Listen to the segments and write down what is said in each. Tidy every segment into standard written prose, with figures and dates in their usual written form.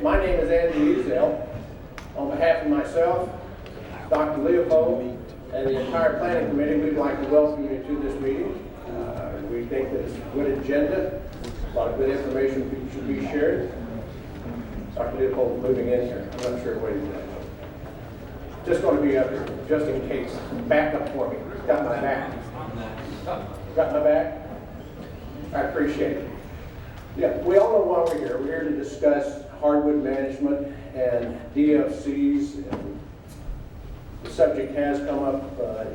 My name is Andy Ezel. On behalf of myself, Dr. Leopold, and the entire planning committee, we'd like to welcome you to this meeting. We think that it's a good agenda, a lot of good information should be shared. Dr. Leopold moving in here. I'm not sure what he's doing. Just going to be up here, just in case. Back up for me. Got my back. Got my back? I appreciate it. Yeah, we all know why we're here. We're here to discuss hardwood management and DFCs. And the subject has come up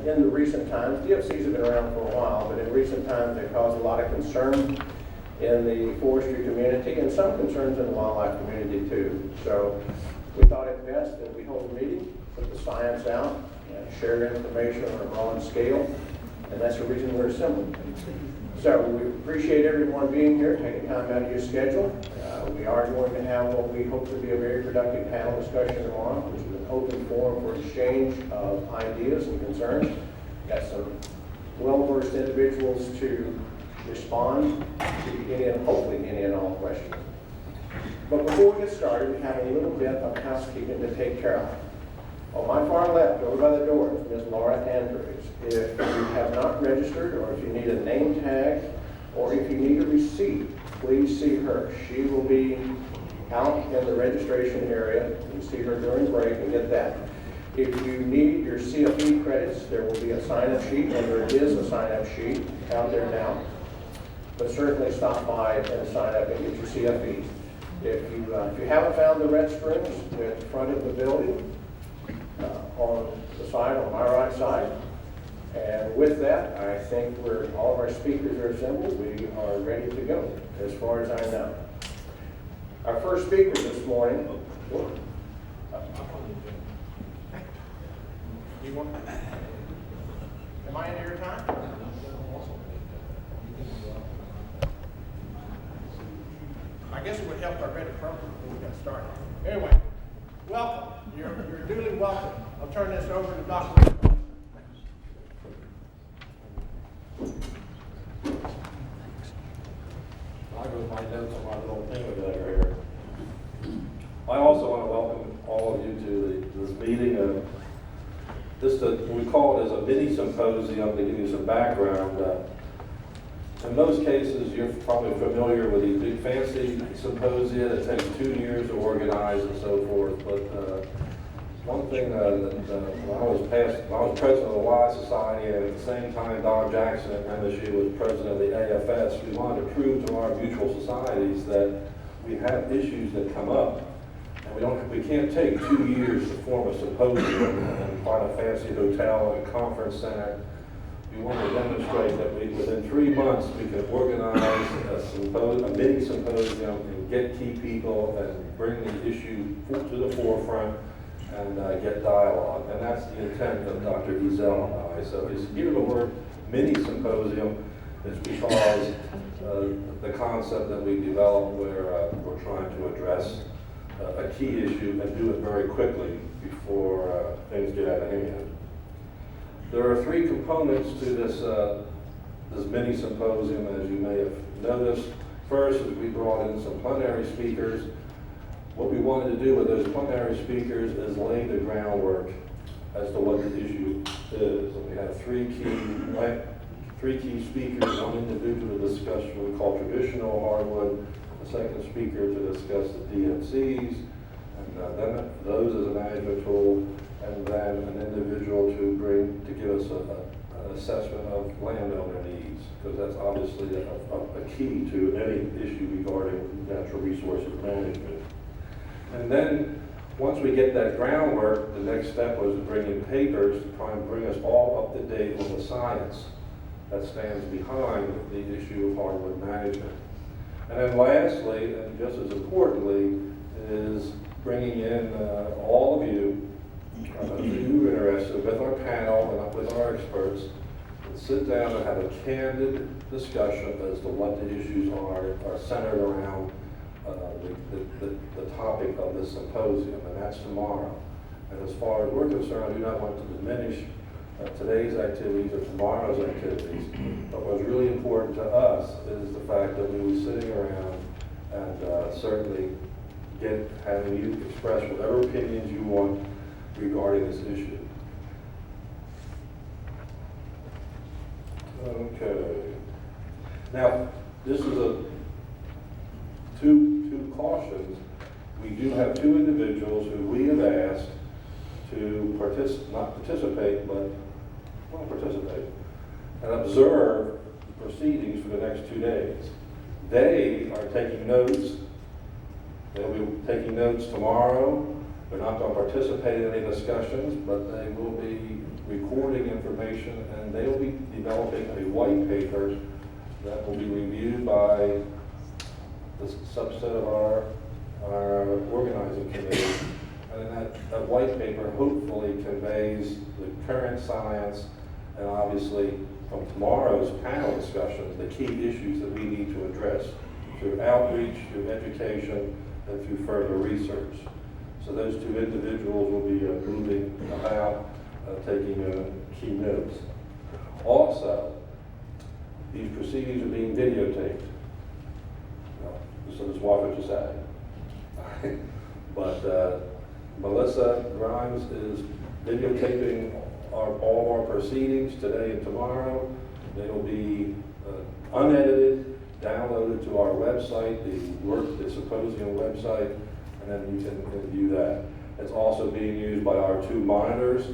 in the recent times. DFCs have been around for a while, but in recent times they caused a lot of concern in the forestry community and some concerns in the wildlife community too. So we thought it best that we hold a meeting, put the science out, and share information on a broad scale, and that's the reason we're assembled. So we appreciate everyone being here, taking time out of your schedule. We are going to have what we hope to be a very productive panel discussion tomorrow, which is an open forum for exchange of ideas and concerns. Got some well-versed individuals to respond to any and hopefully any and all questions. But before we get started, we have a little bit of housekeeping to take care of. On my far left, over by the door, is Ms. Laura Andrews. If you have not registered, or if you need a name tag, or if you need a receipt, please see her. She will be out in the registration area. You can see her during break and get that. If you need your CFE credits, there will be a sign-up sheet, and there is a sign-up sheet out there now. But certainly stop by and sign up and get your CFEs. If you haven't found the restrooms at the front of the building, on the side, on my right side. And with that, I think all of our speakers are assembled. We are ready to go, as far as I know. Our first speaker this morning. Am I into your time? I guess it would help if I read it properly before we got started. Anyway, welcome. You're duly welcome. I'll turn this over to Dr. I go with my notes on my little thing over there. I also want to welcome all of you to this meeting. We call it as a mini symposium to give you some background. In most cases, you're probably familiar with these big fancy symposia that takes 2 years to organize and so forth. But one thing when I was president of the Y Society, and at the same time Don Jackson at MSU was president of the AFS, we wanted to prove to our mutual societies that we have issues that come up, and we can't take 2 years to form a symposium and find a fancy hotel and a conference center. We want to demonstrate that within 3 months we can organize a mini symposium and get key people and bring the issue to the forefront and get dialogue. And that's the intent of Dr. Ezel and I. So even the word mini symposium is because the concept that we developed where we're trying to address a key issue and do it very quickly before things get out of hand. There are 3 components to this mini symposium, as you may have noticed. First is we brought in some plenary speakers. What we wanted to do with those plenary speakers is lay the groundwork as to what the issue is. And we have three key speakers, one individual to discuss what we call traditional hardwood, the second speaker to discuss the DFCs, and then those as a management tool, and then an individual to give us an assessment of landowner needs, because that's obviously a key to any issue regarding natural resources management. And then once we get that groundwork, the next step was to bring in papers to try and bring us all up to date on the science that stands behind the issue of hardwood management. And then lastly, and just as importantly, is bringing in all of you who are interested with our panel and with our experts and sit down and have a candid discussion as to what the issues are centered around the topic of this symposium, and that's tomorrow. And as far as we're concerned, I do not want to diminish today's activities or tomorrow's activities, but what's really important to us is the fact that we were sitting around and certainly having you express whatever opinions you want regarding this issue. Okay. Now, this is two cautions. We do have two individuals who we have asked to not participate, but participate and observe proceedings for the next 2 days. They are taking notes. They'll be taking notes tomorrow. They're not going to participate in any discussions, but they will be recording information, and they will be developing a white paper that will be reviewed by the subset of our organizing committee. And that white paper hopefully conveys the current science, and obviously from tomorrow's panel discussions, the key issues that we need to address through outreach, through education, and through further research. So those two individuals will be moving about, taking key notes. Also, these proceedings are being videotaped. So just watch what you say. But Melissa Grimes is videotaping all of our proceedings today and tomorrow. They will be unedited, downloaded to our website, the symposium website, and then you can view that. It's also being used by our two monitors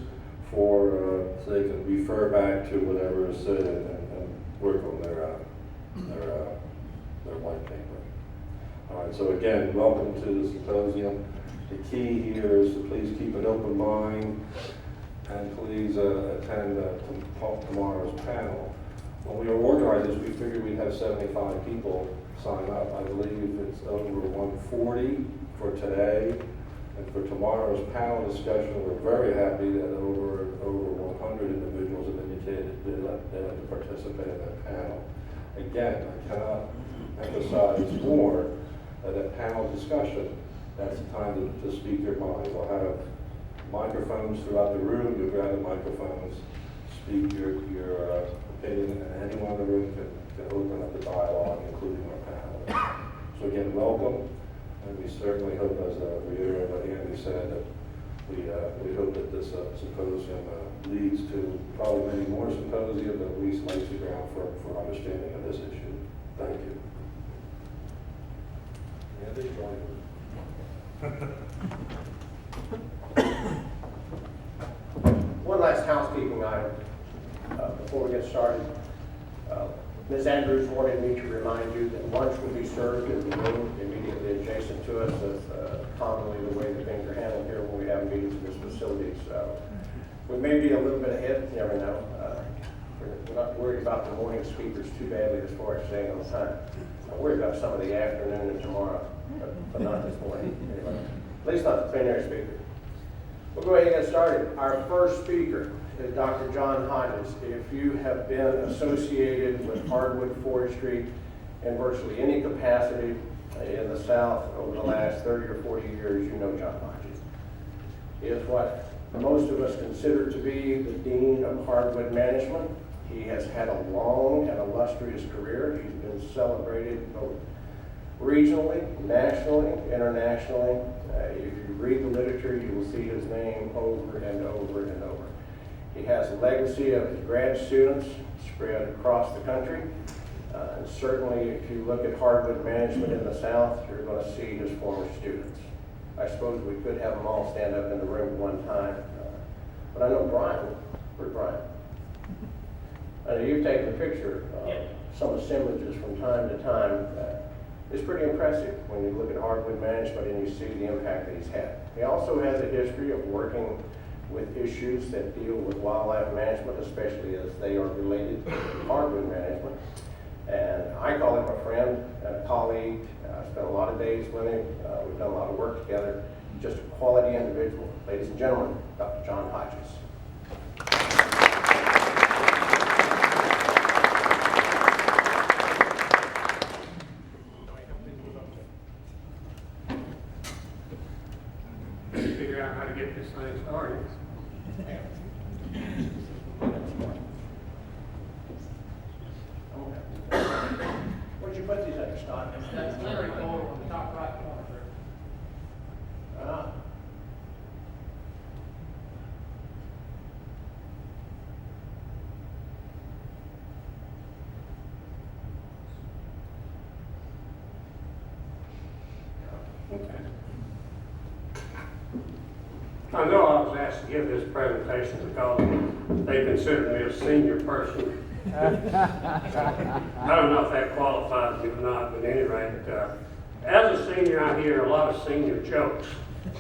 so they can refer back to whatever is said and work on their white paper. All right, so again, welcome to the symposium. The key here is to please keep an open mind and please attend tomorrow's panel. When we organized this, we figured we'd have 75 people sign up. I believe it's over 140 for today. And for tomorrow's panel discussion, we're very happy that over 100 individuals have indicated they'd like to participate in that panel. Again, I cannot emphasize more that at panel discussion, that's the time to speak your mind. We'll have microphones throughout the room. You'll grab the microphones, speak your opinion, and anyone in the room can open up the dialogue, including our panel. So again, welcome, and we certainly hope, as reiterated what Andy said, that we hope that this symposium leads to probably many more symposia, but at least lays the ground for understanding of this issue. Thank you. Andy, join us. One last housekeeping item before we get started. Ms. Andrews wanted me to remind you that lunch will be served in the room immediately adjacent to us, as commonly the way that things are handled here when we have meetings in this facility. So we may be a little bit ahead, you never know. We're not worried about the morning speakers too badly as far as staying on time. I'm worried about some of the afternoon and tomorrow, but not this morning. Anyway, at least not the plenary speaker. We'll go ahead and get started. Our first speaker is Dr. John Hodges. If you have been associated with hardwood forestry in virtually any capacity in the South over the last 30 or 40 years, you know John Hodges. He is what most of us consider to be the Dean of Hardwood Management. He has had a long and illustrious career. He's been celebrated both regionally, nationally, internationally. If you read the literature, you will see his name over and over and over. He has a legacy of his grad students spread across the country. And certainly, if you look at hardwood management in the South, you're going to see his former students. I suppose we could have them all stand up in the room at one time. But I know Brian. Where's Brian? I know you've taken a picture of some assemblages from time to time. It's pretty impressive when you look at hardwood management and you see the impact that he's had. He also has a history of working with issues that deal with wildlife management, especially as they are related to hardwood management. And I call him a friend and a colleague. I spent a lot of days with him. We've done a lot of work together. Just a quality individual. Ladies and gentlemen, Dr. John Hodges. Figure out how to get this thing started. Where'd you put these under, Scott? That's Larry Cole on the top right corner. I know I was asked to give this presentation because they consider me a senior person. I don't know if that qualifies me or not, but at any rate, as a senior, I hear a lot of senior jokes,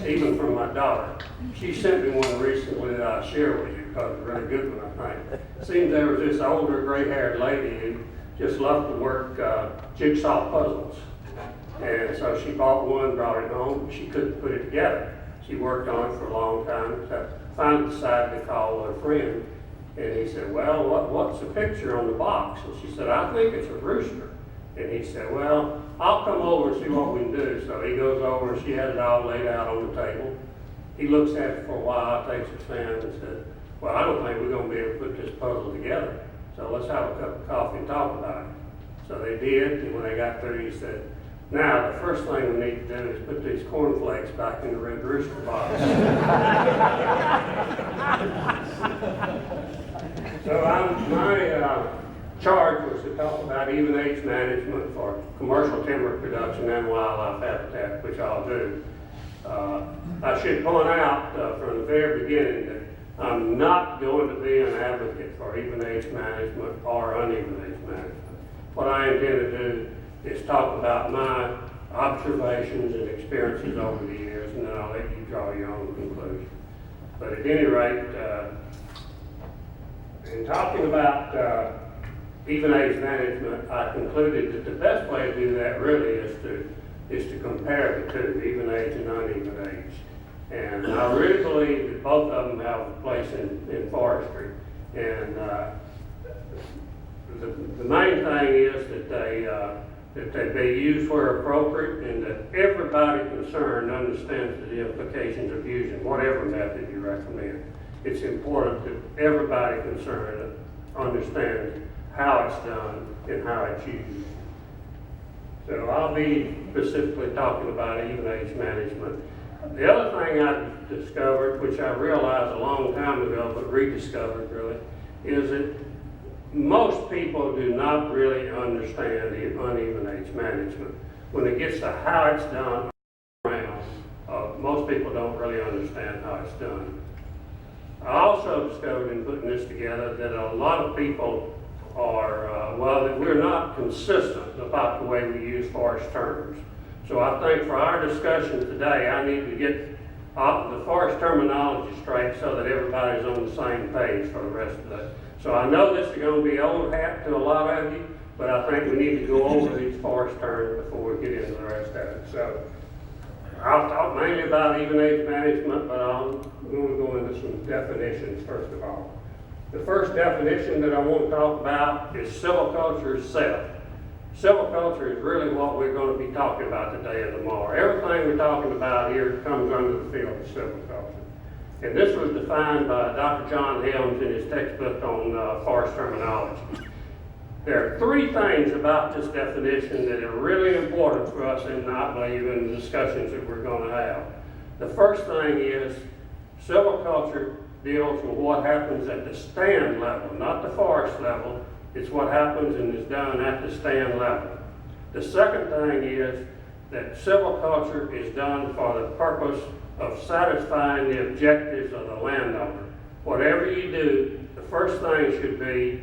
even from my daughter. She sent me one recently that I'll share with you because it's a really good one, I think. It seems there was this older gray-haired lady who just loved to work jigsaw puzzles. And so she bought one, brought it home, but she couldn't put it together. She worked on it for a long time, so finally decided to call her friend. And he said, well, what's the picture on the box? And she said, I think it's a rooster. And he said, well, I'll come over and see what we can do. So he goes over and she has it all laid out on the table. He looks at it for a while, takes his pen and said, well, I don't think we're going to be able to put this puzzle together. So let's have a cup of coffee and talk about it. So they did, and when they got through, he said, now, the first thing we need to do is put these cornflakes back in the red rooster box. So my charge was to talk about even age management for commercial timber production and wildlife habitat, which I'll do. I should point out from the very beginning that I'm not going to be an advocate for even age management or uneven age management. What I intend to do is talk about my observations and experiences over the years, and then I'll let you draw your own conclusion. But at any rate, in talking about even age management, I concluded that the best way to do that really is to compare the two, even age and uneven age. And I really believe that both of them have a place in forestry. And the main thing is that they be used where appropriate, and that everybody concerned understands the implications of using whatever method you recommend. It's important that everybody concerned understands how it's done and how it's used. So I'll be specifically talking about even age management. The other thing I discovered, which I realized a long time ago, but rediscovered really, is that most people do not really understand the uneven age management. When it gets to how it's done around, most people don't really understand how it's done. I also discovered in putting this together that a lot of people are, that we're not consistent about the way we use forest terms. So I think for our discussion today, I need to get the forest terminology straight so that everybody's on the same page for the rest of the. So I know this is going to be old hat to a lot of you, but I think we need to go over these forest terms before we get into the rest of it. So I'll talk mainly about even age management, but I'm going to go into some definitions first of all. The first definition that I want to talk about is silviculture itself. Silviculture is really what we're going to be talking about today and tomorrow. Everything we're talking about here comes under the field of silviculture. And this was defined by Dr. John Helms in his textbook on forest terminology. There are three things about this definition that are really important for us, and I believe in the discussions that we're going to have. The first thing is silviculture deals with what happens at the stand level, not the forest level. It's what happens and is done at the stand level. The second thing is that silviculture is done for the purpose of satisfying the objectives of the landowner. Whatever you do, the first thing should be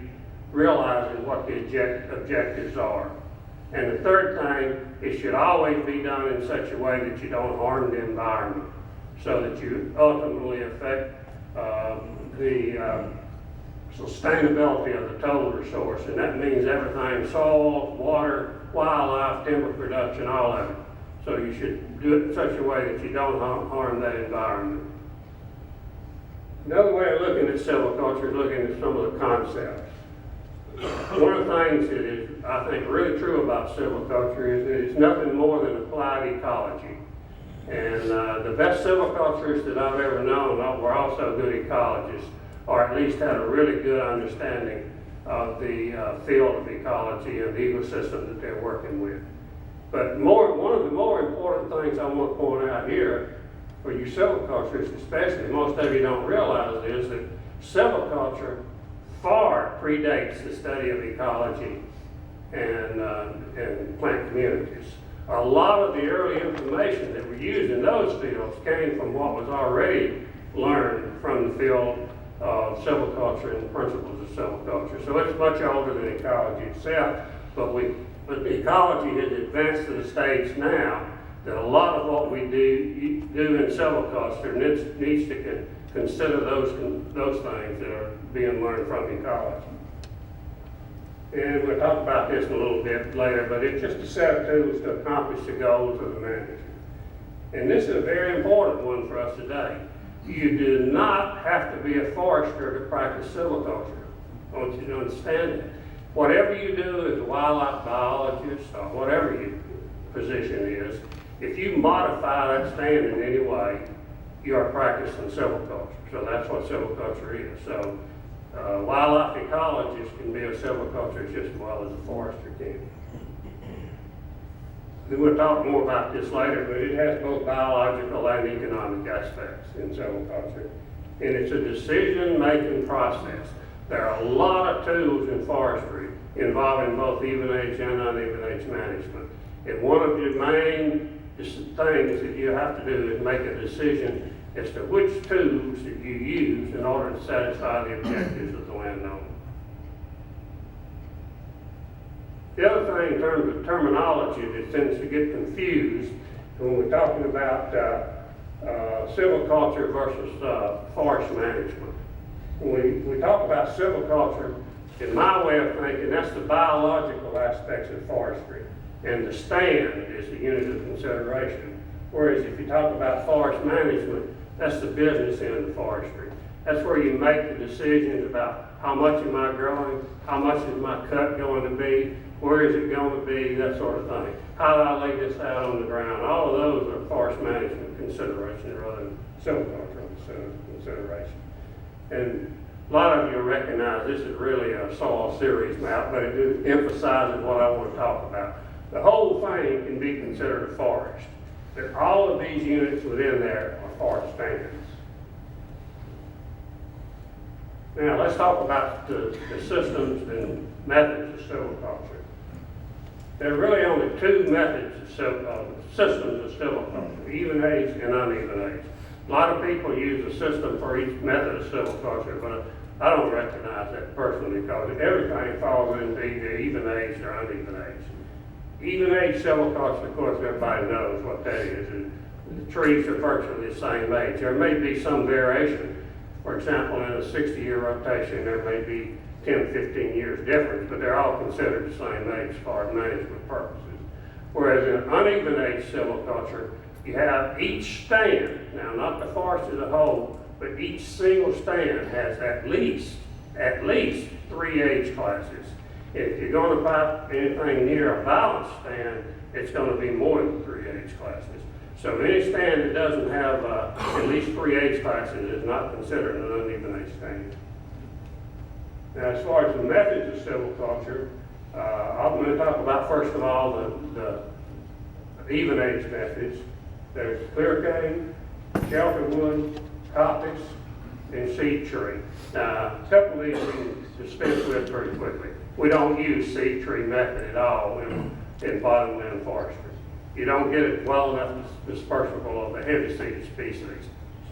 realizing what the objectives are. And the third thing, it should always be done in such a way that you don't harm the environment, so that you ultimately affect the sustainability of the total resource. And that means everything: soil, water, wildlife, timber production, all of it. So you should do it in such a way that you don't harm that environment. Another way of looking at silviculture is looking at some of the concepts. One of the things that is, I think, really true about silviculture is that it's nothing more than applied ecology. And the best silviculturists that I've ever known were also good ecologists, or at least had a really good understanding of the field of ecology and the ecosystem that they're working with. But one of the more important things I want to point out here, for you silviculturists especially, most of you don't realize, is that silviculture far predates the study of ecology and plant communities. A lot of the early information that we used in those fields came from what was already learned from the field of silviculture and the principles of silviculture. So it's much older than ecology itself, but the ecology has advanced to the stage now that a lot of what we do in silviculture needs to consider those things that are being learned from ecology. And we'll talk about this a little bit later, but it's just a set of tools to accomplish the goals of the manager. And this is a very important one for us today. You do not have to be a forester to practice silviculture. I want you to understand that. Whatever you do as a wildlife biologist or whatever your position is, if you modify that stand in any way, you are practicing silviculture. So that's what silviculture is. So wildlife ecologists can be a silviculturist just as well as a forester can. And we'll talk more about this later, but it has both biological and economic aspects in silviculture. And it's a decision-making process. There are a lot of tools in forestry involving both even-age and uneven-age management. And one of your main things that you have to do is make a decision as to which tools that you use in order to satisfy the objectives of the landowner. The other thing in terms of terminology that tends to get confused when we're talking about silviculture versus forest management. When we talk about silviculture, in my way of thinking, that's the biological aspects of forestry, and the stand is the unit of consideration. Whereas if you talk about forest management, that's the business end of forestry. That's where you make the decisions about how much am I growing, how much is my cut going to be, where is it going to be, that sort of thing. How do I lay this out on the ground? All of those are forest management considerations rather than silvicultural consideration. And a lot of you recognize this is really a soil series map, but it emphasizes what I want to talk about. The whole thing can be considered a forest. All of these units within there are forest standards. Now let's talk about the systems and methods of silviculture. There are really only two methods of systems of silviculture, even age and uneven age. A lot of people use a system for each method of silviculture, but I don't recognize that personally because everything falls into either even age or uneven age. Even age silviculture, of course, everybody knows what that is. And the trees are virtually the same age. There may be some variation. For example, in a 60-year rotation, there may be 10, 15 years difference, but they're all considered the same age as far as management purposes. Whereas in uneven age silviculture, you have each stand, now not the forest as a whole, but each single stand has at least 3 age classes. If you're going to buy anything near a balanced stand, it's going to be more than 3 age classes. So any stand that doesn't have at least 3 age classes is not considered an uneven age stand. Now, as far as the methods of silviculture, I'm going to talk about, first of all, the even age methods. There's clear cutting, shelter wood, coppice, and seed tree. Now, a couple of these we can dispense with pretty quickly. We don't use seed tree method at all in bottomland forestry. You don't get it well enough dispersible of the heavy seeded species,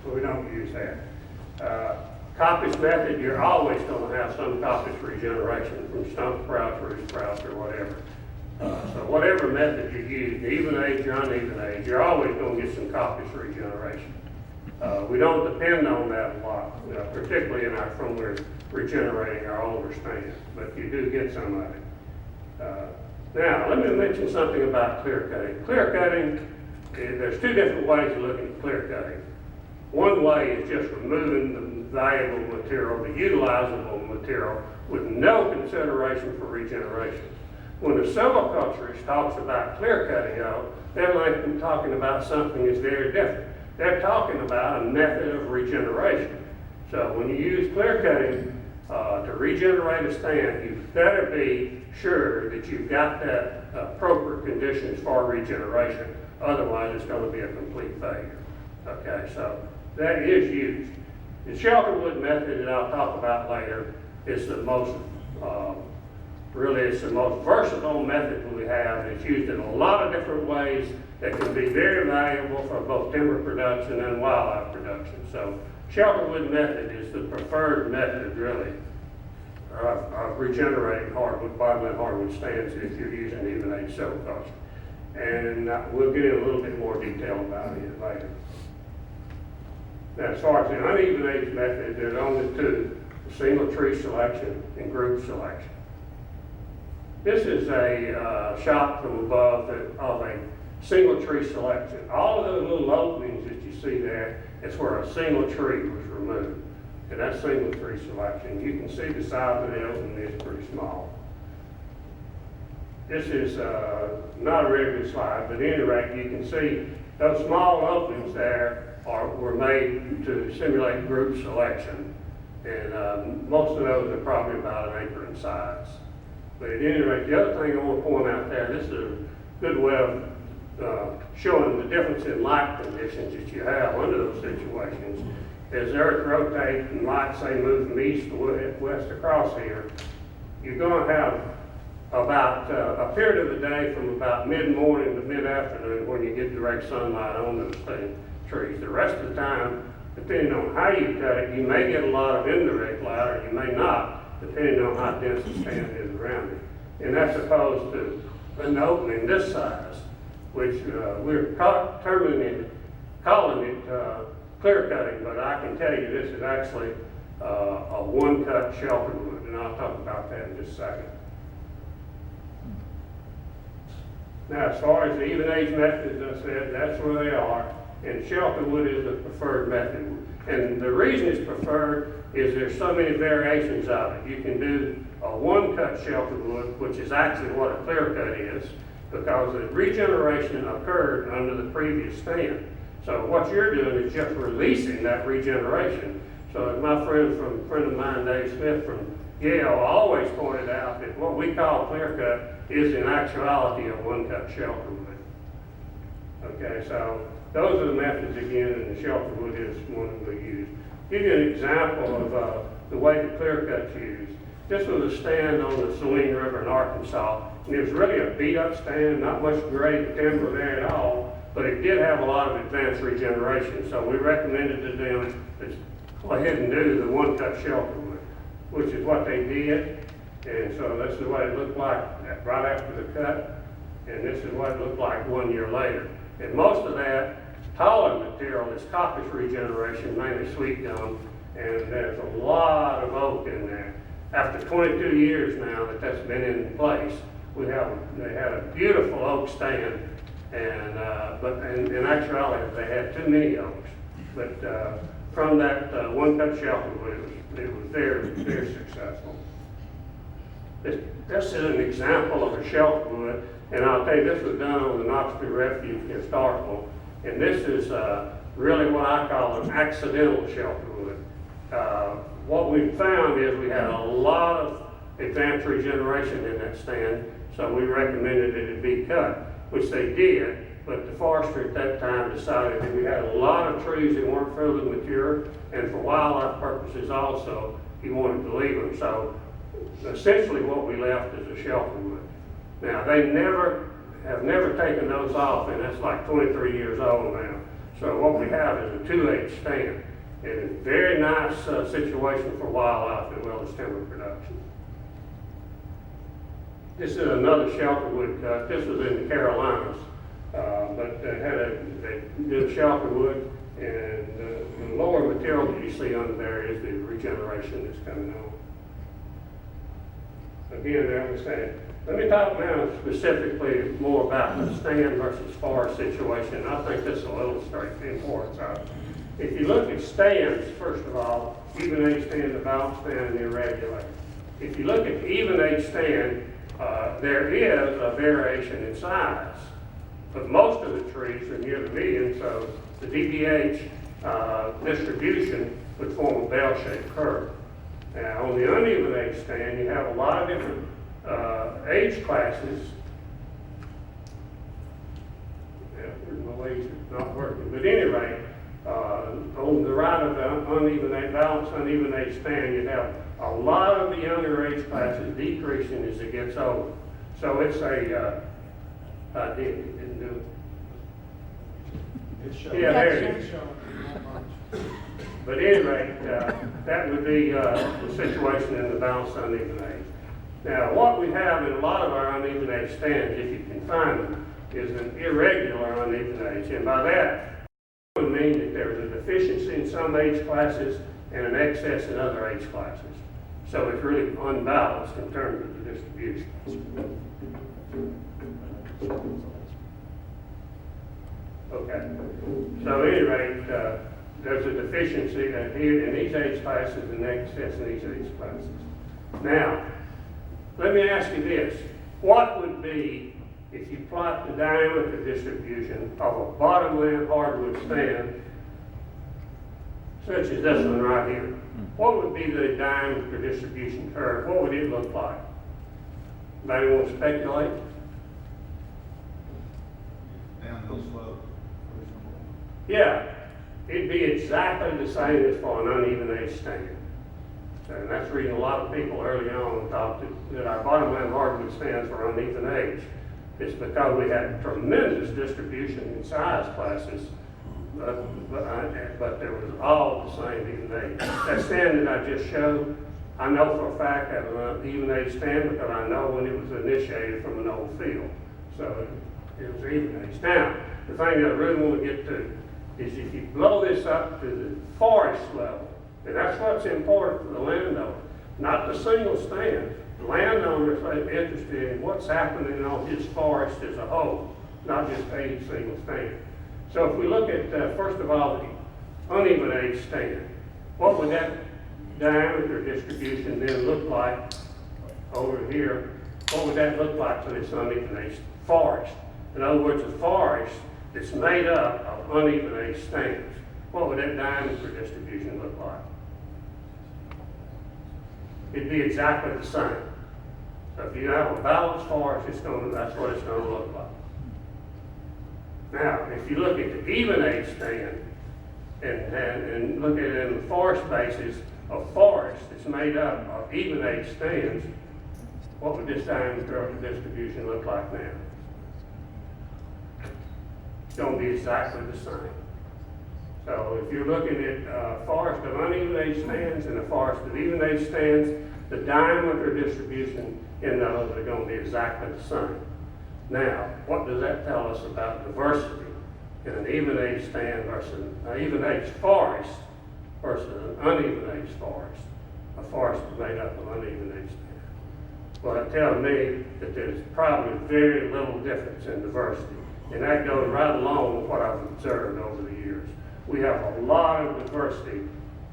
so we don't use that. Coppice method, you're always going to have some coppice regeneration from stump sprouts, root sprouts, or whatever. So whatever method you use, even age or uneven age, you're always going to get some coppice regeneration. We don't depend on that a lot, particularly when we're regenerating our older stands, but you do get some of it. Now, let me mention something about clear cutting. Clear cutting, there's two different ways of looking at clear cutting. One way is just removing the valuable material, the utilizable material, with no consideration for regeneration. When a silviculturist talks about clear cutting, they're like talking about something that's very different. They're talking about a method of regeneration. So when you use clear cutting to regenerate a stand, you better be sure that you've got that appropriate conditions for regeneration. Otherwise, it's going to be a complete failure. Okay, so that is used. The shelter wood method that I'll talk about later is the most Really, it's the most versatile method we have. It's used in a lot of different ways that can be very valuable for both timber production and wildlife production. So shelterwood method is the preferred method, really, of regenerating hardwood, bottomland hardwood stands if you're using even age silviculture. And we'll get in a little bit more detail about it later. Now, as far as the uneven age method, there's only two: single tree selection and group selection. This is a shot from above of a single tree selection. All of those little openings that you see there, it's where a single tree was removed. And that's single tree selection. You can see the size of the opening is pretty small. This is not a very good slide, but at any rate, you can see those small openings there were made to simulate group selection. And most of those are probably about an acre in size. But at any rate, the other thing I want to point out there, this is a good way of showing the difference in light conditions that you have under those situations. As the earth rotates and light, say, move from east to west across here, you're going to have about a period of the day from about mid-morning to mid-afternoon when you get direct sunlight on those trees. The rest of the time, depending on how you cut it, you may get a lot of indirect light, or you may not, depending on how dense the stand is around it. And that's opposed to an opening this size, which we're calling it clear cutting, but I can tell you this is actually a one-cut shelterwood, and I'll talk about that in just a second. Now, as far as the even age methods, as I said, that's where they are, and shelterwood is the preferred method. And the reason it's preferred is there's so many variations of it. You can do a one-cut shelterwood, which is actually what a clear cut is, because the regeneration occurred under the previous stand. So what you're doing is just releasing that regeneration. So as my friend of mine, Dave Smith from Yale, always pointed out that what we call clear cut is in actuality a one-cut shelterwood. Okay, so those are the methods again, and the shelterwood is one that we use. Give you an example of the way the clear cut's used. This was a stand on the Saline River in Arkansas, and it was really a beat-up stand, not much grade timber there at all, but it did have a lot of advanced regeneration. So we recommended to them to go ahead and do the one-cut shelterwood, which is what they did. And so this is what it looked like right after the cut, and this is what it looked like 1 year later. And most of that taller material is coppice regeneration, mainly sweet gum, and there's a lot of oak in there. After 22 years now that that's been in place, they had a beautiful oak stand, but in actuality they had too many oaks. But from that one-cut shelterwood, it was very, very successful. This is an example of a shelterwood, and I'll tell you, this was done on the Knoxville Refuge Historical, and this is really what I call an accidental shelterwood. What we found is we had a lot of advanced regeneration in that stand, so we recommended that it be cut, which they did, but the forester at that time decided that we had a lot of trees that weren't fully mature, and for wildlife purposes also, he wanted to leave them. So essentially what we left is a shelterwood. Now, they have never taken those off, and that's like 23 years old now. So what we have is a 2/8 stand, and a very nice situation for wildlife as well as timber production. This is another shelterwood cut. This was in the Carolinas, but they did shelterwood, and the lower material that you see under there is the regeneration that's coming on. Again, there we say, let me talk now specifically more about the stand versus forest situation. I think this will illustrate the importance of it. If you look at stands, first of all, even age stand, the balanced stand, and the irregular. If you look at the even age stand, there is a variation in size, but most of the trees are near the median, so the DBH distribution would form a bell-shaped curve. Now, on the uneven age stand, you have a lot of different age classes. Yeah, my laser not working, but at any rate, on the right of the uneven age, balanced uneven age span, you have a lot of the younger age classes decreasing as it gets older. So it's didn't do it. Yeah, there it is. But at any rate, that would be the situation in the balanced uneven age. Now, what we have in a lot of our uneven age stands, if you can find them, is an irregular uneven age. And by that, it would mean that there's a deficiency in some age classes and an excess in other age classes. So it's really unbalanced in terms of the distribution. Okay. So at any rate, there's a deficiency here in these age classes and an excess in these age classes. Now, let me ask you this. What would be, if you plot the diameter distribution of a bottomland hardwood stand, such as this one right here, what would be the diameter distribution curve? What would it look like? Anybody want to speculate? Downhill slope. Yeah, it'd be exactly the same as for an uneven age stand. And that's the reason a lot of people early on thought that our bottomland hardwood stands were uneven age. It's because we had tremendous distribution in size classes, but there was all the same even age. That stand that I just showed, I know for a fact that was an even age stand because I know when it was initiated from an old field. So it was even age. Now, the thing that I really want to get to is if you blow this up to the forest level, and that's what's important for the landowner, not the single stand. The landowner is interested in what's happening on his forest as a whole, not just a single stand. So if we look at, first of all, the uneven age stand, what would that diameter distribution then look like over here? What would that look like for this uneven age forest? In other words, a forest that's made up of uneven age stands. What would that diameter distribution look like? It'd be exactly the same. So if you have a balanced forest, that's what it's going to look like. Now, if you look at the even age stand and look at it in the forest basis of forest that's made up of even age stands, what would this diameter distribution look like now? It's going to be exactly the same. So if you're looking at a forest of uneven age stands and a forest of even age stands, the diameter distribution in those are going to be exactly the same. Now, what does that tell us about diversity in an even age stand versus an even age forest versus an uneven age forest? A forest is made up of uneven age stands. Well, it tells me that there's probably very little difference in diversity. And that goes right along with what I've observed over the years. We have a lot of diversity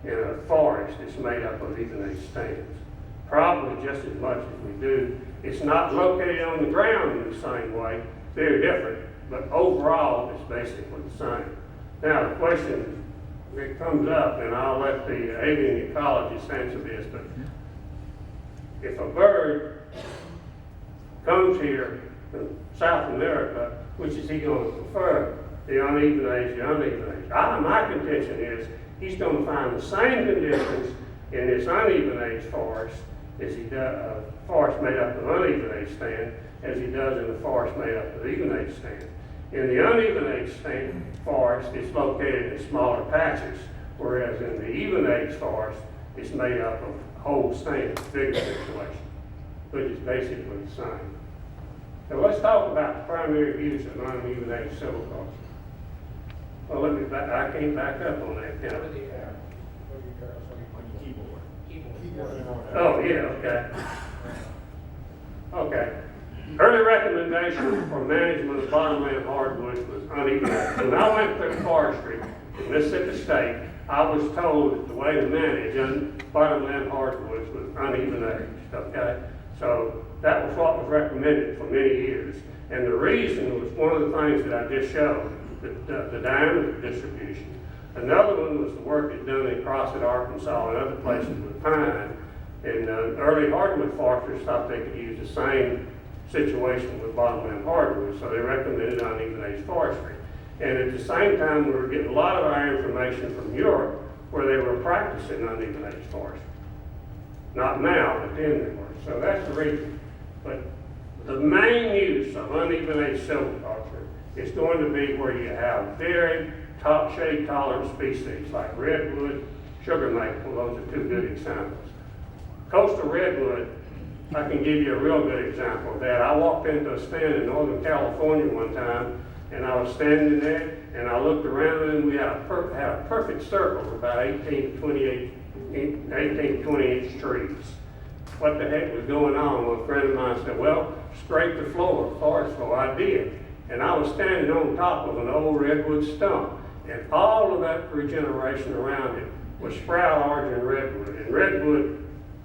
in a forest that's made up of even age stands. Probably just as much as we do. It's not located on the ground in the same way. Very different, but overall it's basically the same. Now the question that comes up, and I'll let the avian ecologist answer this, but if a bird comes here from South America, which is he going to prefer? The uneven age, the uneven age. My contention is he's going to find the same conditions in this uneven age forest as he does, forest made up of uneven age stand, as he does in the forest made up of even age stand. In the uneven age stand forest, it's located in smaller patches, whereas in the even age forest, it's made up of whole stands, bigger situation, which is basically the same. So let's talk about the primary use of uneven age silviculture. Well, let me back, I can't back up on that, can I? Oh, yeah, okay. Okay. Early recommendation for management of bottomland hardwoods was uneven age. When I went through forestry in Mississippi State, I was told that the way to manage bottomland hardwoods was uneven age, okay? So that was what was recommended for many years. And the reason was one of the things that I just showed, the diameter distribution. Another one was the work that's done in Crossett, Arkansas, and other places with pine. And early hardwood foresters thought they could use the same situation with bottomland hardwood, so they recommended uneven age forestry. And at the same time, we were getting a lot of our information from Europe where they were practicing uneven age forestry. Not now, but then they were. So that's the reason. But the main use of uneven age silviculture is going to be where you have very top shade tolerant species like redwood, sugar maple. Those are two good examples. Coastal redwood, I can give you a real good example of that. I walked into a stand in Northern California one time, and I was standing there, and I looked around, and we had a perfect circle of about 18 to 20 inch trees. What the heck was going on? Well, a friend of mine said, well, scrape the floor, forest floor. I did. And I was standing on top of an old redwood stump, and all of that regeneration around it was sprout origin redwood. And redwood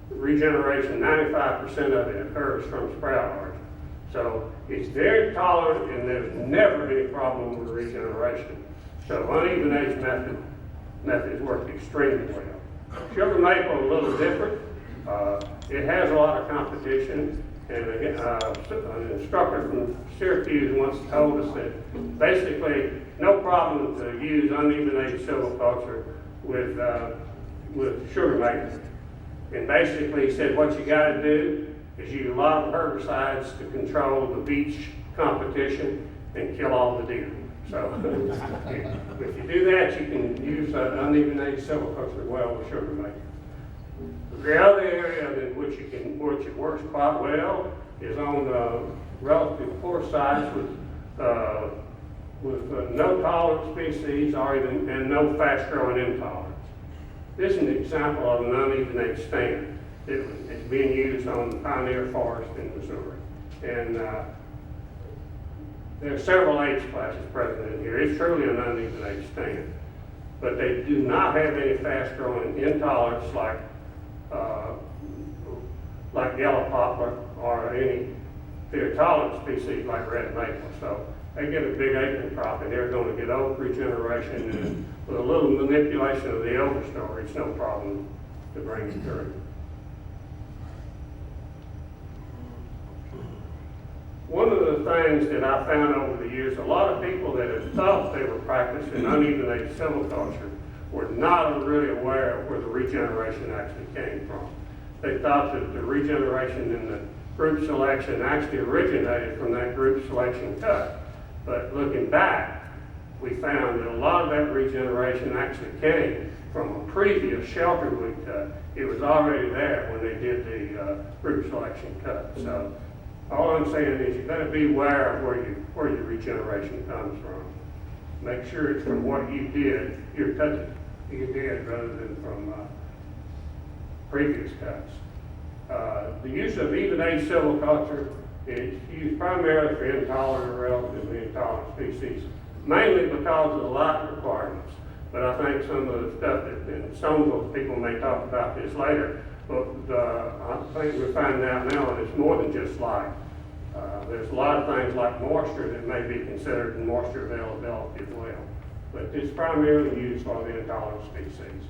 regeneration, 95% of it occurs from sprout origin. So it's very tolerant, and there's never any problem with regeneration. So uneven age methods work extremely well. Sugar maple a little different. It has a lot of competition, and an instructor from Syracuse once told us that basically no problem to use uneven age silviculture with sugar maple. And basically he said what you got to do is use a lot of herbicides to control the beach competition and kill all the deer. So if you do that, you can use uneven age silviculture well with sugar maple. The other area in which it works quite well is on relatively poor sites with no tolerant species and no fast growing intolerance. This is an example of an uneven age stand. It's being used on the Pioneer Forest in Missouri. And there are several age classes present in here. It's truly an uneven age stand. But they do not have any fast growing intolerance like yellow poplar or any very tolerant species like red maple. So they get a big acre crop, and they're going to get oak regeneration, and with a little manipulation of the overstory, it's no problem to bring it through. One of the things that I found over the years, a lot of people that have thought they were practicing uneven age silviculture were not really aware of where the regeneration actually came from. They thought that the regeneration in the group selection actually originated from that group selection cut. But looking back, we found that a lot of that regeneration actually came from a previous shelterwood cut. It was already there when they did the group selection cut. So all I'm saying is you better be aware of where your regeneration comes from. Make sure it's from what you did, your cut you did, rather than from previous cuts. The use of even age silviculture is used primarily for intolerant or relatively intolerant species, mainly because of the light requirements. But I think some of the stuff and some of those people may talk about this later, but I think we're finding out now that it's more than just light. There's a lot of things like moisture that may be considered in moisture availability as well. But it's primarily used for the intolerant species.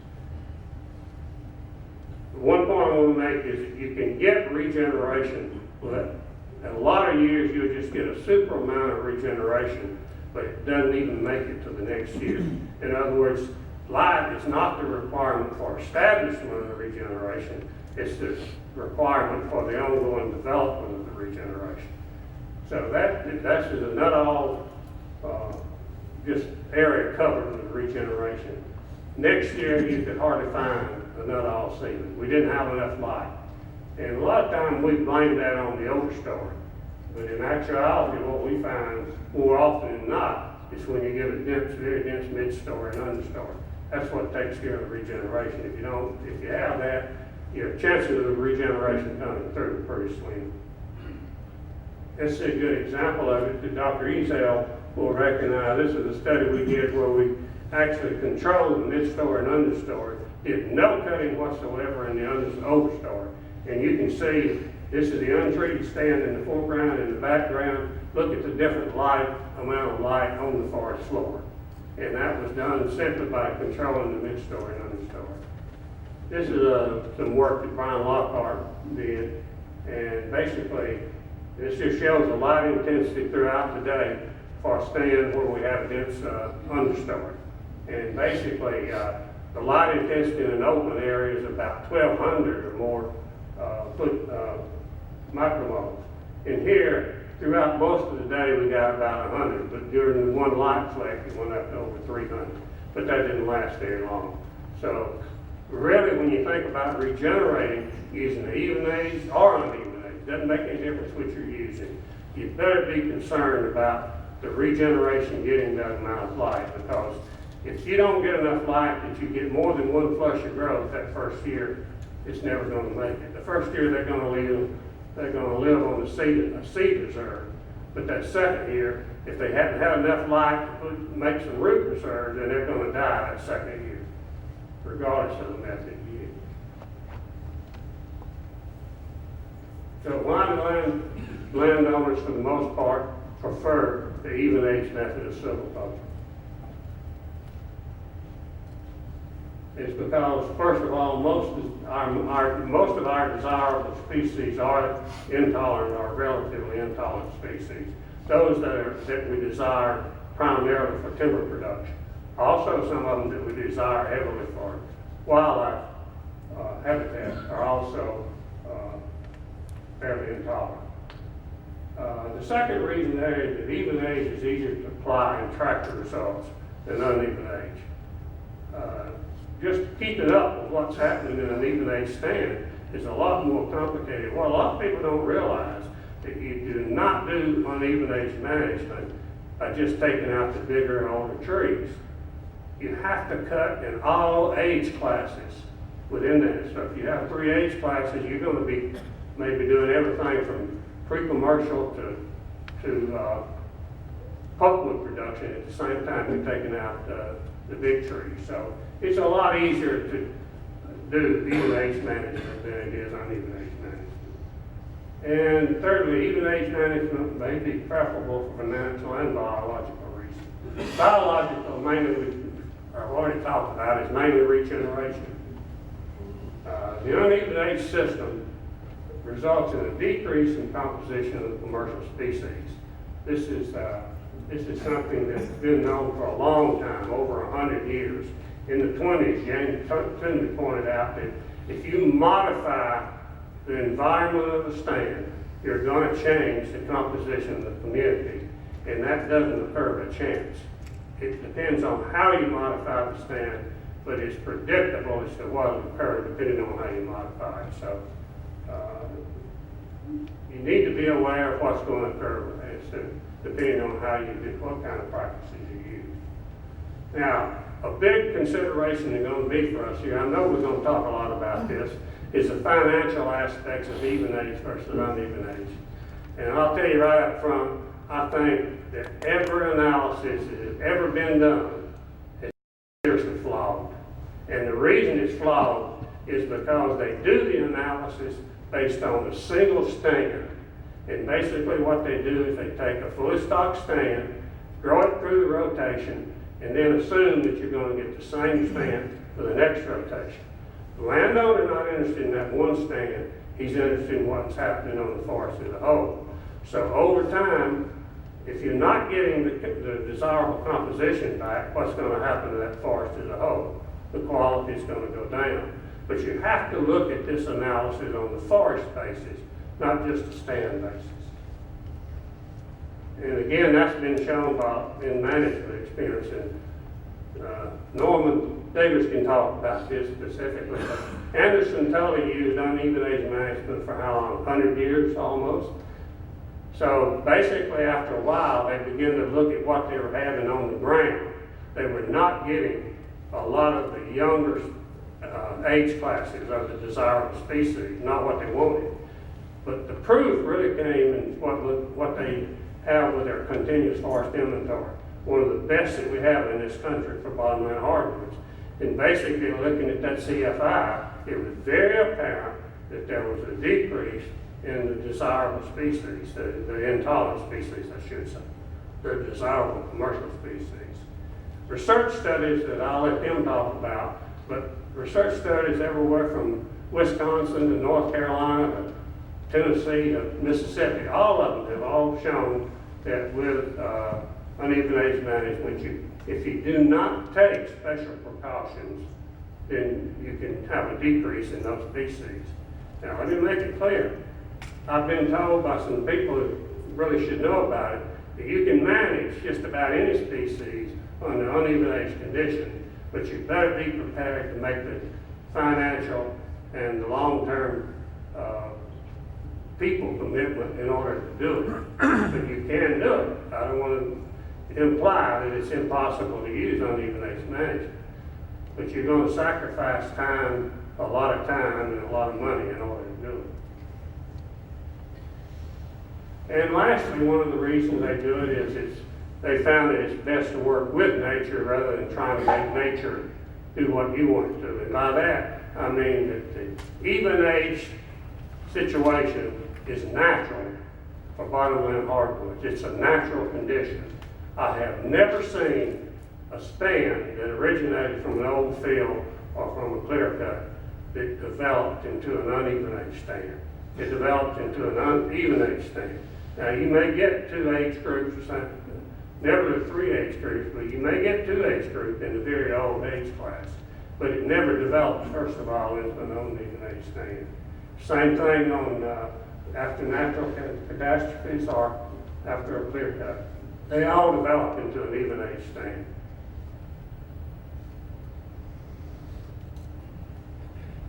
One point I want to make is that you can get regeneration, but in a lot of years you'll just get a super amount of regeneration, but it doesn't even make it to the next year. In other words, light is not the requirement for establishment of the regeneration, it's the requirement for the ongoing development of the regeneration. So that's a nut all just area covered with regeneration. Next year you could hardly find a nut all season. We didn't have enough light. And a lot of times we blame that on the overstory. But in actuality, what we find more often than not is when you get a dense, very dense mid-story and understory. That's what takes care of the regeneration. If you have that, your chances of regeneration coming through are pretty slim. This is a good example of it that Dr. Ezel will recognize. This is a study we did where we actually controlled the mid-story and understory, did no cutting whatsoever in the overstory. And you can see this is the untreated stand in the foreground and the background. Look at the different amount of light on the forest floor. And that was done simply by controlling the mid-story and understory. This is some work that Brian Lockhart did. And basically, this just shows the light intensity throughout the day for a stand where we have a dense understory. And basically, The light intensity in an open area is about 1,200 or more foot micromoles. In here, throughout most of the day, we got about 100, but during the one light fleck, it went up to over 300. But that didn't last very long. So really, when you think about regenerating using the even age or uneven age, doesn't make any difference what you're using. You better be concerned about the regeneration getting that amount of light, because if you don't get enough light that you get more than one flush of growth that first year, it's never going to make it. The first year they're going to live on the seed reserve. But that second year, if they haven't had enough light to make some root reserve, then they're going to die that second year, regardless of the method you use. So why do landowners, for the most part, prefer the even age method of silviculture? It's because, first of all, most of our desirable species are intolerant or relatively intolerant species. Those that we desire primarily for timber production. Also, some of them that we desire heavily for wildlife habitat are also fairly intolerant. The second reason there is that even age is easier to apply and track the results than uneven age. Just keeping up with what's happening in an even age stand is a lot more complicated. What a lot of people don't realize that you do not do uneven age management by just taking out the bigger and older trees. You have to cut in all age classes within that. So if you have 3 age classes, you're going to be maybe doing everything from pre-commercial to pulpwood production at the same time you're taking out the big trees. So it's a lot easier to do even age management than it is uneven age management. And thirdly, even age management may be preferable for financial and biological reasons. Biological, mainly, I've already talked about, is mainly regeneration. The uneven age system results in a decrease in composition of the commercial species. This is something that's been known for a long time, over 100 years. In the 20s, James Toomey pointed out that if you modify the environment of the stand, you're going to change the composition of the community, and that doesn't occur by chance. It depends on how you modify the stand, but it's predictable as to what will occur depending on how you modify it. So you need to be aware of what's going to occur as to, depending on how you do, what kind of practices you use. Now, a big consideration is going to be for us here, I know we're going to talk a lot about this, is the financial aspects of even age versus uneven age. And I'll tell you right up front, I think that every analysis that has ever been done is seriously flawed. And the reason it's flawed is because they do the analysis based on a single stand. And basically what they do is they take a fully stocked stand, grow it through the rotation, and then assume that you're going to get the same stand for the next rotation. The landowner is not interested in that one stand, he's interested in what's happening on the forest as a whole. So over time, if you're not getting the desirable composition back, what's going to happen to that forest as a whole? The quality is going to go down. But you have to look at this analysis on the forest basis, not just a stand basis. And again, that's been shown in management experience. And Norman Davis can talk about this specifically. But Anderson Tully used uneven age management for how long? 100 years almost. So basically, after a while, they began to look at what they were having on the ground. They were not getting a lot of the younger age classes of the desirable species, not what they wanted. But the proof really came in what they have with their continuous forest inventory. One of the best that we have in this country for bottomland hardwoods. And basically looking at that CFI, it was very apparent that there was a decrease in the desirable species, the intolerant species, I should say, the desirable commercial species. Research studies that I'll let him talk about, but research studies everywhere from Wisconsin to North Carolina to Tennessee to Mississippi, all of them have all shown that with uneven age management, if you do not take special precautions then you can have a decrease in those species. Now, let me make it clear. I've been told by some people who really should know about it, that you can manage just about any species under uneven age condition, but you better be prepared to make the financial and the long-term people commitment in order to do it. But you can do it. I don't want to imply that it's impossible to use uneven age management, but you're going to sacrifice time, a lot of time and a lot of money in order to do it. And lastly, one of the reasons they do it is they found that it's best to work with nature rather than trying to make nature do what you want it to. And by that, I mean that the even age situation is natural for bottomland hardwoods. It's a natural condition. I have never seen a stand that originated from an old field or from a clear cut that developed into an uneven age stand. It developed into an uneven age stand. Now you may get 2 age groups or something, never the 3 age groups, but you may get 2 age group in the very old age class. But it never developed, first of all, into an uneven age stand. Same thing on after natural catastrophes or after a clear cut. They all develop into an even age stand.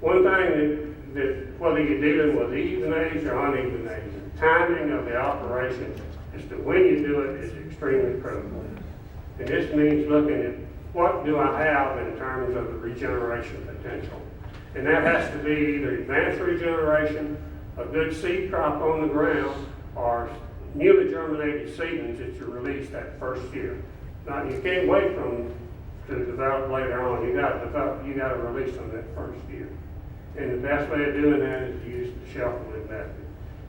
One thing that whether you're dealing with even age or uneven age, the timing of the operation as to when you do it is extremely critical. And this means looking at what do I have in terms of the regeneration potential. And that has to be either advanced regeneration, a good seed crop on the ground, or newly germinated seedlings that you release that first year. Now, you can't wait for them to develop later on. You got to release them that first year. And the best way of doing that is to use the shelterwood method.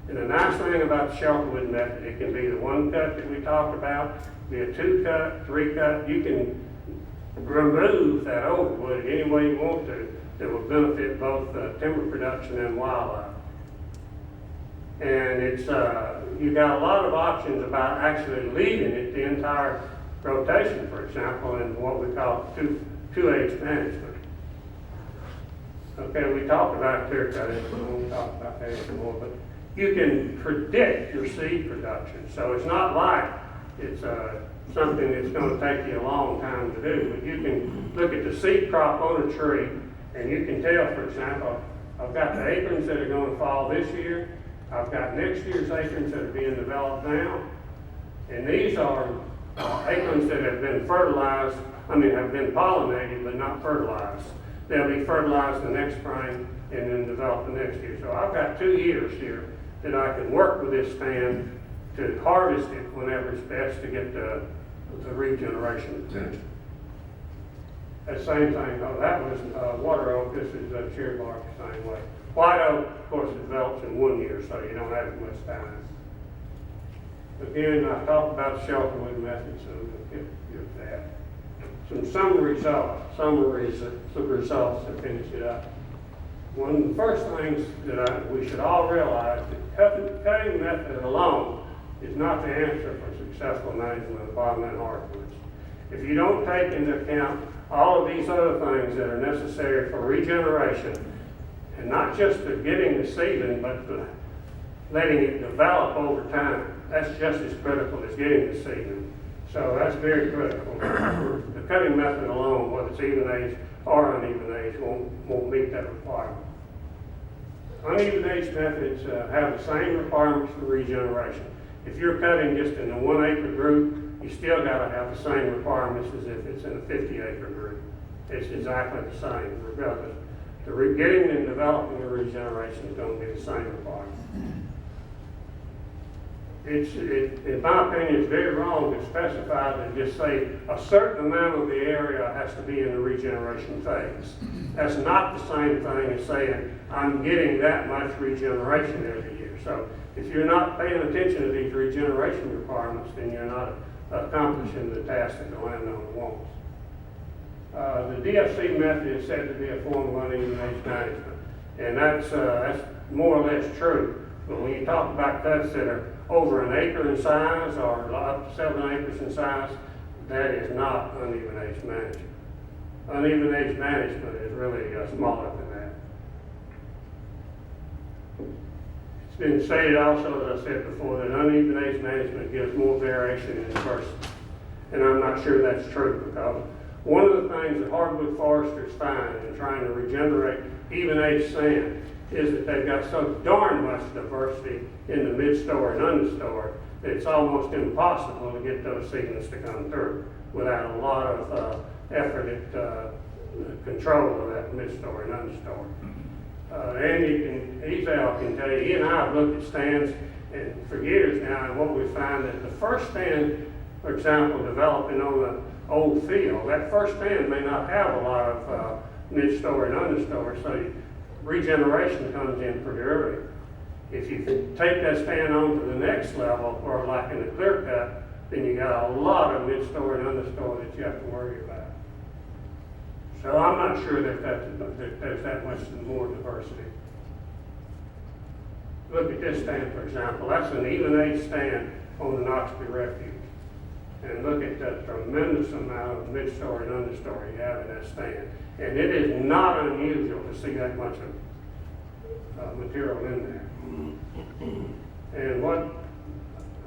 And the nice thing about the shelterwood method, it can be the 1 cut that we talked about, be a 2 cut, 3 cut. You can remove that overwood any way you want to that will benefit both timber production and wildlife. And it's you got a lot of options about actually leaving it the entire rotation, for example, in what we call two-age management. Okay, we talked about clear cutting, we won't talk about that anymore, but you can predict your seed production. So it's not like it's something that's going to take you a long time to do, but you can look at the seed crop on a tree, and you can tell, for example, I've got the acorns that are going to fall this year, I've got next year's acorns that are being developed now, and these are acorns that have been fertilized, have been pollinated but not fertilized. They'll be fertilized the next spring and then develop the next year. So I've got 2 years here that I can work with this stand to harvest it whenever it's best to get the regeneration potential. That same thing, that was water oak, this is cherry bark the same way. White oak, of course, develops in 1 year, so you don't have as much time. Again, I talked about the shelterwood method, so we'll get that. Some summaries of results to finish it up. One of the first things that we should all realize that cutting method alone is not the answer for successful management of bottomland hardwoods. If you don't take into account all of these other things that are necessary for regeneration, and not just for getting the seedling, but for letting it develop over time, that's just as critical as getting the seedling. So that's very critical. The cutting method alone, whether it's even age or uneven age, won't meet that requirement. Uneven age methods have the same requirements for regeneration. If you're cutting just in a 1 acre group, you still got to have the same requirements as if it's in a 50 acre group. It's exactly the same, regardless. Getting and developing the regeneration is going to be the same requirement. In my opinion, it's very wrong to specify that just say a certain amount of the area has to be in the regeneration phase. That's not the same thing as saying I'm getting that much regeneration every year. So if you're not paying attention to these regeneration requirements, then you're not accomplishing the task that the landowner wants. The DFC method is said to be a form of uneven age management, and that's more or less true. But when you talk about cuts that are over an acre in size or up to 7 acres in size, that is not uneven age management. Uneven age management is really smaller than that. It's been stated also, as I said before, that uneven age management gives more variation in diversity. And I'm not sure that's true, because one of the things that hardwood foresters find in trying to regenerate even age sand is that they've got so darn much diversity in the mid-story and understory that it's almost impossible to get those seedlings to come through without a lot of effort at control of that mid-story and understory. Andy can tell you, he and I have looked at stands and for years now, and what we find that the first stand, for example, developing on an old field, that first stand may not have a lot of mid-story and understory, so regeneration comes in pretty early. If you take that stand on to the next level, or like in a clear cut, then you got a lot of mid-story and understory that you have to worry about. So I'm not sure that there's that much more diversity. Look at this stand, for example. That's an even age stand on the Knoxville Refuge. And look at the tremendous amount of mid-story and understory you have in that stand. And it is not unusual to see that much of material in there. And what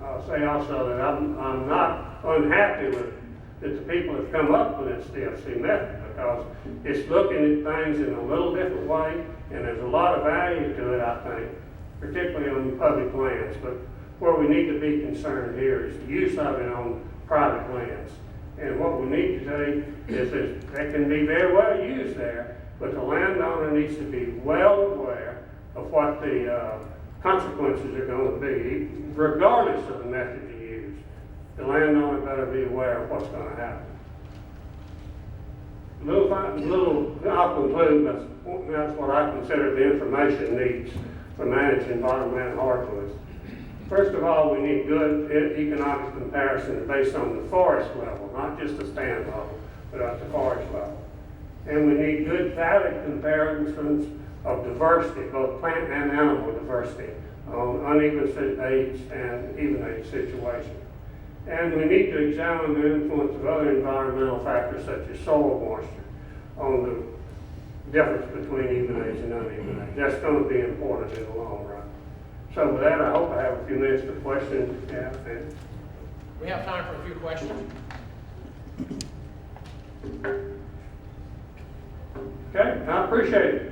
I'll say also that I'm not unhappy with that the people have come up with this DFC method, because it's looking at things in a little different way, and there's a lot of value to it, I think, particularly on public lands. But where we need to be concerned here is the use of it on private lands. And what we need to do is that they can be very well used there, but the landowner needs to be well aware of what the consequences are going to be, regardless of the method you use. The landowner better be aware of what's going to happen. I'll conclude, that's what I consider the information needs for managing bottomland hardwoods. First of all, we need good economic comparisons based on the forest level, not just the stand level, but at the forest level. And we need good valid comparisons of diversity, both plant and animal diversity, on uneven age and even age situations. And we need to examine the influence of other environmental factors such as soil moisture on the difference between even age and uneven age. That's going to be important in the long run. So with that, I hope I have a few minutes for questions. Yeah, and We have time for a few questions. okay, I appreciate it.